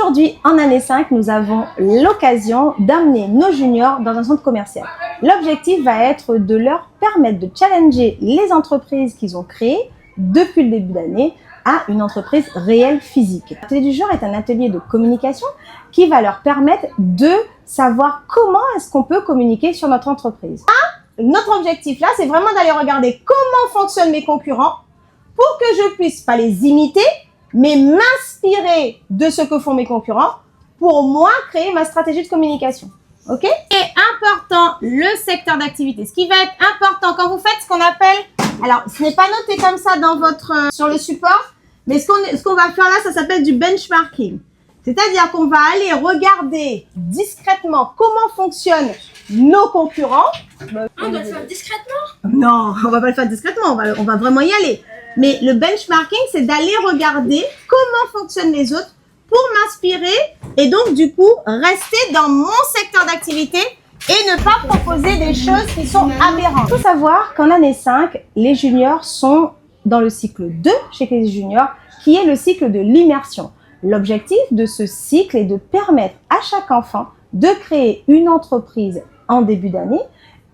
Aujourd'hui, en année 5, nous avons l'occasion d'amener nos juniors dans un centre commercial. L'objectif va être de leur permettre de challenger les entreprises qu'ils ont créées depuis le début d'année à une entreprise réelle physique. L'atelier du jour est un atelier de communication qui va leur permettre de savoir comment est-ce qu'on peut communiquer sur notre entreprise. Notre objectif là, c'est vraiment d'aller regarder comment fonctionnent mes concurrents pour que je puisse pas les imiter, mais m'inspirer de ce que font mes concurrents pour moi créer ma stratégie de communication. Ok? Et important, le secteur d'activité. Ce qui va être important quand vous faites ce qu'on appelle, alors ce n'est pas noté comme ça dans votre sur le support, mais ce qu'on va faire là, ça s'appelle du benchmarking. C'est-à-dire qu'on va aller regarder discrètement comment fonctionnent nos concurrents. On doit le faire discrètement? Non, on va pas le faire discrètement, on va vraiment y aller. Mais le benchmarking, c'est d'aller regarder comment fonctionnent les autres pour m'inspirer et donc du coup rester dans mon secteur d'activité et ne pas proposer des choses qui sont aberrantes. Il faut savoir qu'en année 5, les juniors sont dans le cycle 2 chez les juniors, qui est le cycle de l'immersion. L'objectif de ce cycle est de permettre à chaque enfant de créer une entreprise en début d'année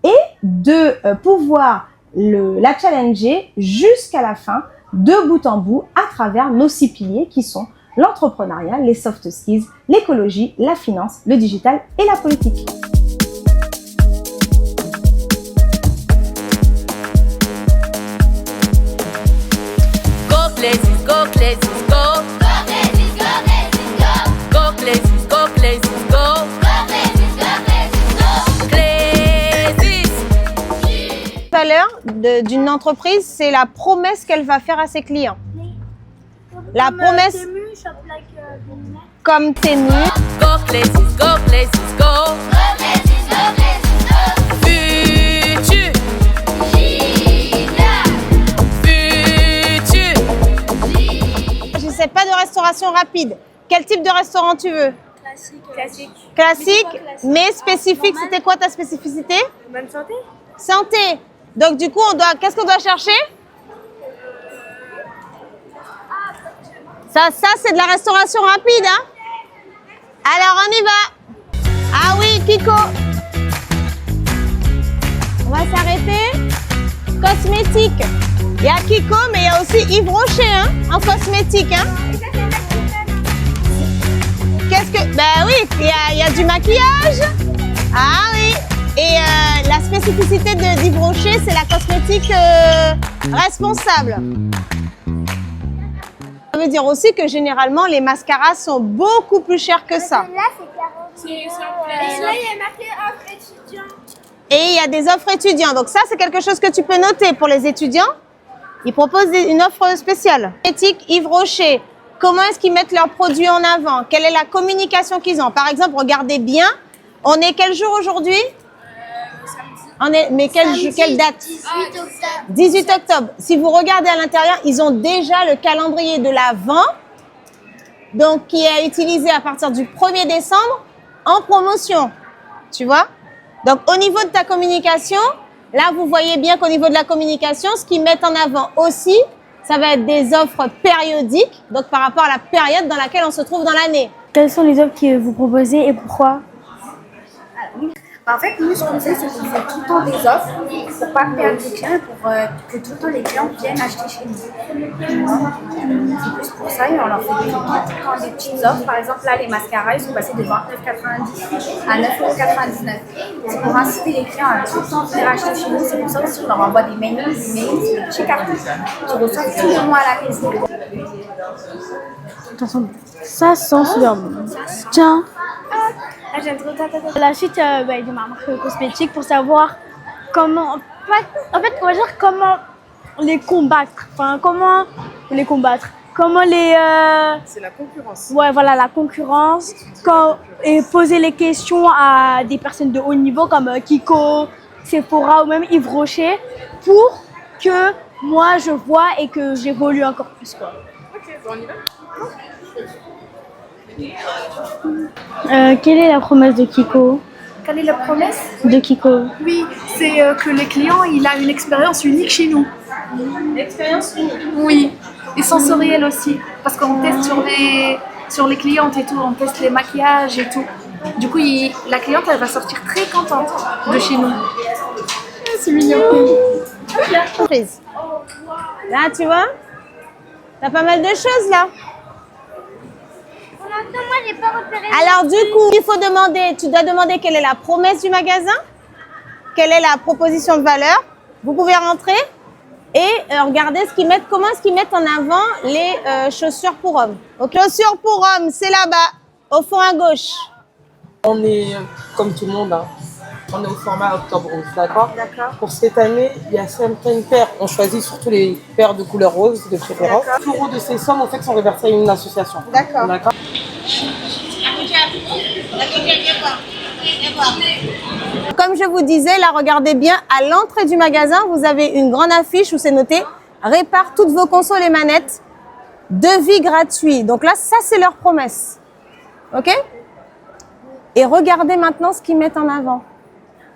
et de pouvoir la challenger jusqu'à la fin, de bout en bout, à travers nos 6 piliers qui sont l'entrepreneuriat, les soft skills, l'écologie, la finance, le digital et la politique. Go places, go places, go. Go places, go places, go. Go places, go places, go. Go places, go places, go. Places. La valeur d'une entreprise, c'est la promesse qu'elle va faire à ses clients. La promesse comme Temu. Go places, go places, go. Go places, go places, go. Futur. Je ne sais pas de restauration rapide. Quel type de restaurant tu veux? Classique. Classique, mais spécifique. C'était quoi ta spécificité? Bonne santé? Santé. Donc du coup, qu'est-ce qu'on doit chercher? Ça c'est de la restauration rapide, hein? Alors on y va. Ah oui, Kiko. On va s'arrêter. Cosmétique. Il y a Kiko, mais il y a aussi Yves Rocher, hein, en cosmétique, hein. Qu'est-ce que... Ben oui, il y a du maquillage. Ah oui. Et la spécificité d'Yves Rocher, c'est la cosmétique responsable. Ça veut dire aussi que généralement, les mascaras sont beaucoup plus chers que ça. Là, c'est 40. Et là, il y a marqué offre étudiant. Et il y a des offres étudiants. Donc ça, c'est quelque chose que tu peux noter pour les étudiants. Ils proposent une offre spéciale. Éthique Yves Rocher. Comment est-ce qu'ils mettent leurs produits en avant? Quelle est la communication qu'ils ont? Par exemple, regardez bien. On est quel jour aujourd'hui? Mais quelle date? 18 octobre. 18 octobre. Si vous regardez à l'intérieur, ils ont déjà le calendrier de l'Avent, donc qui est utilisé à partir du 1er décembre en promotion. Tu vois? Donc au niveau de ta communication, là vous voyez bien qu'au niveau de la communication, ce qu'ils mettent en avant aussi, ça va être des offres périodiques, donc par rapport à la période dans laquelle on se trouve dans l'année. Quelles sont les offres que vous proposez et pourquoi? En fait, nous, ce qu'on fait, c'est qu'on fait tout le temps des offres pour pas perdre des clients, pour que tout le temps les clients viennent acheter chez nous. C'est plus pour ça, et on leur fait tout le temps des petites offres. Par exemple, là, les mascaras, ils sont passés de 29,90 à 9,99 €. C'est pour inciter les clients à tout le temps venir acheter chez nous. C'est pour ça aussi qu'on leur envoie des mails, des petits cartons qui reçoivent tous les mois à la maison. Attention, ça sent super bon. Tiens. Ah, j'aime trop ta. La suite de ma marque cosmétique pour savoir comment, en fait, on va dire comment les combattre. Enfin, comment les combattre. Comment les... C'est la concurrence. Ouais, voilà, la concurrence. Et poser les questions à des personnes de haut niveau comme Kiko, Sephora ou même Yves Rocher pour que moi je vois et que j'évolue encore plus, quoi. Ok, bon, on y va. Quelle est la promesse de Kiko? Quelle est la promesse? De Kiko? Oui, c'est que le client il a une expérience unique chez nous. L'expérience unique. Oui, et sensorielle aussi, parce qu'on teste sur les clientes et tout, on teste les maquillages et tout. Du coup, la cliente, elle va sortir très contente de chez nous. C'est mignon. Surprise. Là, tu vois, t'as pas mal de choses là. Moi, j'ai pas repéré. Alors du coup, il faut demander, tu dois demander quelle est la promesse du magasin, quelle est la proposition de valeur. Vous pouvez rentrer et regarder ce qu'ils mettent, comment est-ce qu'ils mettent en avant les chaussures pour hommes. Donc chaussures pour hommes, c'est là-bas, au fond à gauche. On est comme tout le monde, hein. On est au format octobre rose, d'accord? D'accord. Pour cette année, il y a certaines paires. On choisit surtout les paires de couleur rose de préférence. 100 € de ces sommes, en fait, sont reversées à une association. D'accord. D'accord. Comme je vous disais, là, regardez bien, à l'entrée du magasin, vous avez une grande affiche où c'est noté « Répare toutes vos consoles et manettes, devis gratuit ». Donc là, ça, c'est leur promesse. OK? Et regardez maintenant ce qu'ils mettent en avant.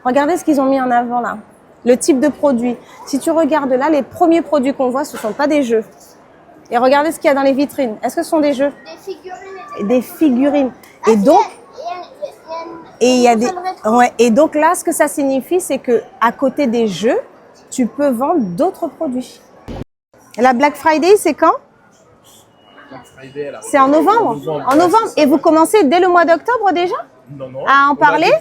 Regardez ce qu'ils ont mis en avant là. Le type de produit. Si tu regardes là, les premiers produits qu'on voit, ce ne sont pas des jeux. Et regardez ce qu'il y a dans les vitrines. Est-ce que ce sont des jeux? Des figurines. Des figurines. Et donc, il y a des... Ouais. Et donc là, ce que ça signifie, c'est que à côté des jeux, tu peux vendre d'autres produits. La Black Friday, c'est quand? C'est en novembre. En novembre. Et vous commencez dès le mois d'octobre déjà? Non, non. À en parler?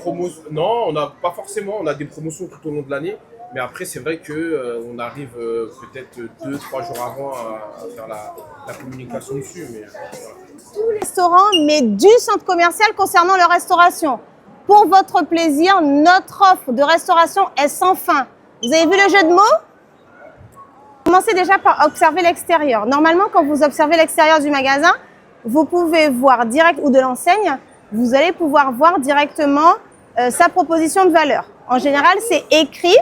Non, on n'a pas forcément. On a des promotions tout au long de l'année. Mais après, c'est vrai qu'on arrive peut-être 2-3 jours avant à faire la communication dessus. Mais, voilà. Tous les restaurants, mais du centre commercial concernant leur restauration. Pour votre plaisir, notre offre de restauration est sans fin. Vous avez vu le jeu de mots? Commencez déjà par observer l'extérieur. Normalement, quand vous observez l'extérieur du magasin, vous pouvez voir direct ou de l'enseigne, vous allez pouvoir voir directement sa proposition de valeur. En général, c'est écrit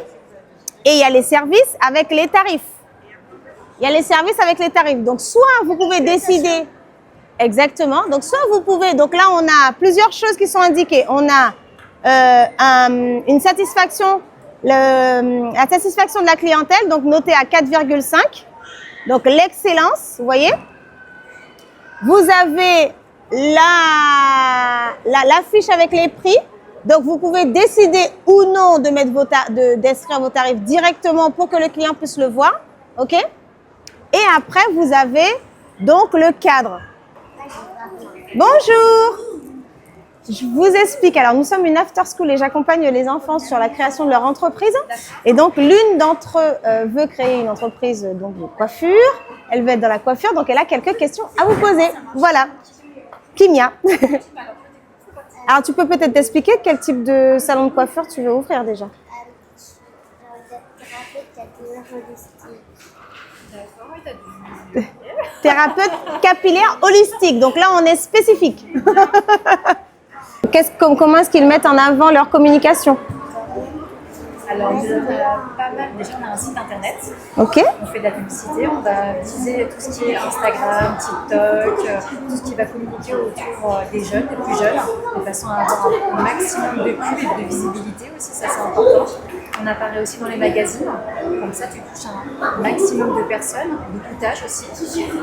et il y a les services avec les tarifs. Il y a les services avec les tarifs. Donc, soit vous pouvez décider exactement. Donc, soit vous pouvez. Donc là, on a plusieurs choses qui sont indiquées. On a une satisfaction. La satisfaction de la clientèle, donc notée à 4,5. Donc l'excellence, vous voyez. Vous avez l'affiche avec les prix. Donc vous pouvez décider ou non de mettre d'inscrire vos tarifs directement pour que le client puisse le voir. OK? Et après, vous avez donc le cadre. Bonjour! Je vous explique. Alors, nous sommes une after school et j'accompagne les enfants sur la création de leur entreprise. Et donc, l'une d'entre eux veut créer une entreprise donc, de coiffure. Elle veut être dans la coiffure, donc elle a quelques questions à vous poser. Voilà. Kimia. Alors, tu peux peut-être t'expliquer quel type de salon de coiffure tu veux ouvrir déjà? Thérapeute capillaire holistique. Donc là, on est spécifique. Comment est-ce qu'ils mettent en avant leur communication? Alors, on a pas mal. Déjà, on a un site internet. Ok. On fait de la publicité. On va utiliser tout ce qui est Instagram, TikTok, tout ce qui va communiquer autour des jeunes, des plus jeunes, de façon à avoir un maximum de pubs et de visibilité aussi. Ça, c'est important. On apparaît aussi dans les magazines. Comme ça, tu touches un maximum de personnes, de tout âge aussi.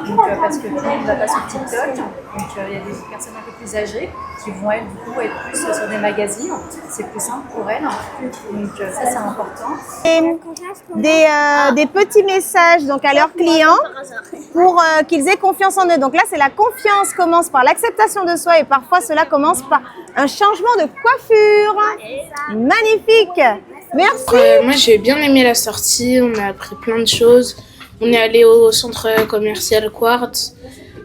Donc, parce que tout le monde ne va pas sur TikTok. Donc, il y a des personnes un peu plus âgées qui vont, elles, du coup, être plus sur des magazines. C'est plus simple pour elles. Donc, ça, c'est important. Et des petits messages donc, à leurs clients pour qu'ils aient confiance en eux. Donc là, c'est la confiance commence par l'acceptation de soi et parfois cela commence par un changement de coiffure. Magnifique. Merci. Moi, j'ai bien aimé la sortie. On a appris plein de choses. On est allé au centre commercial Quartz.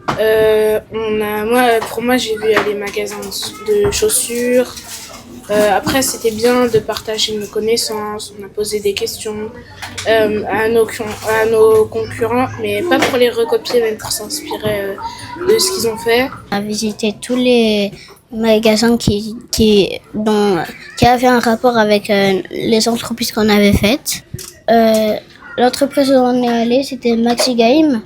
Pour moi, j'ai vu les magasins de chaussures. Après, c'était bien de partager nos connaissances. On a posé des questions à nos concurrents, mais pas pour les recopier, mais pour s'inspirer de ce qu'ils ont fait. On a visité tous les magasins qui avaient un rapport avec les entreprises qu'on avait faites. L'entreprise où on est allé, c'était Maxi Game.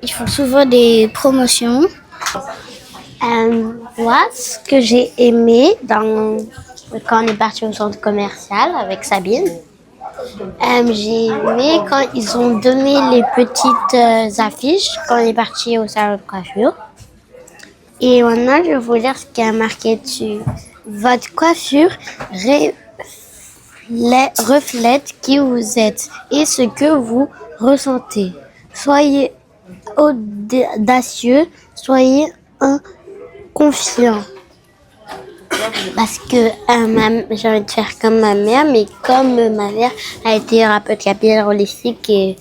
Ils font souvent des promotions. Moi, ce que j'ai aimé quand on est parti au centre commercial avec Sabine, j'ai aimé quand ils ont donné les petites affiches quand on est parti au salon de coiffure. Et maintenant, je vais vous lire ce qui a marqué dessus. Votre coiffure reflète qui vous êtes et ce que vous ressentez. Soyez audacieux, soyez confiant. Parce que j'ai envie de faire comme ma mère, mais comme ma mère a été thérapeute capillaire holistique et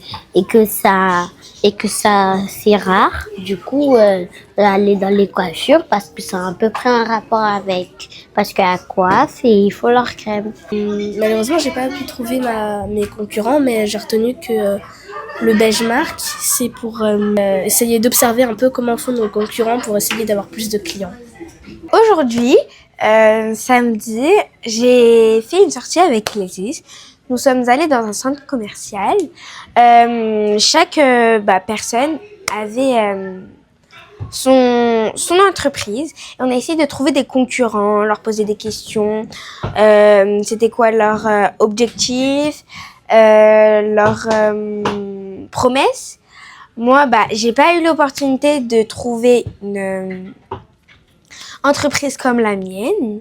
que ça c'est rare, du coup aller dans les coiffures parce que c'est à peu près un rapport avec, parce qu'à coiffe et il faut leur crème. Malheureusement, j'ai pas pu trouver mes concurrents, mais j'ai retenu que le benchmark, c'est pour essayer d'observer un peu comment font nos concurrents pour essayer d'avoir plus de clients. Aujourd'hui, samedi, j'ai fait une sortie avec Létis. Nous sommes allés dans un centre commercial. Chaque personne avait son entreprise. Et on a essayé de trouver des concurrents, leur poser des questions. C'était quoi leur objectif, leur promesse. Moi, j'ai pas eu l'opportunité de trouver une entreprise comme la mienne,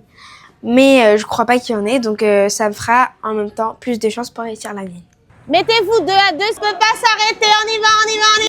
mais je crois pas qu'il y en ait, donc ça me fera en même temps plus de chances pour réussir la mienne. Mettez-vous 2 à 2, je peux pas s'arrêter, on y va, on y va, on y va.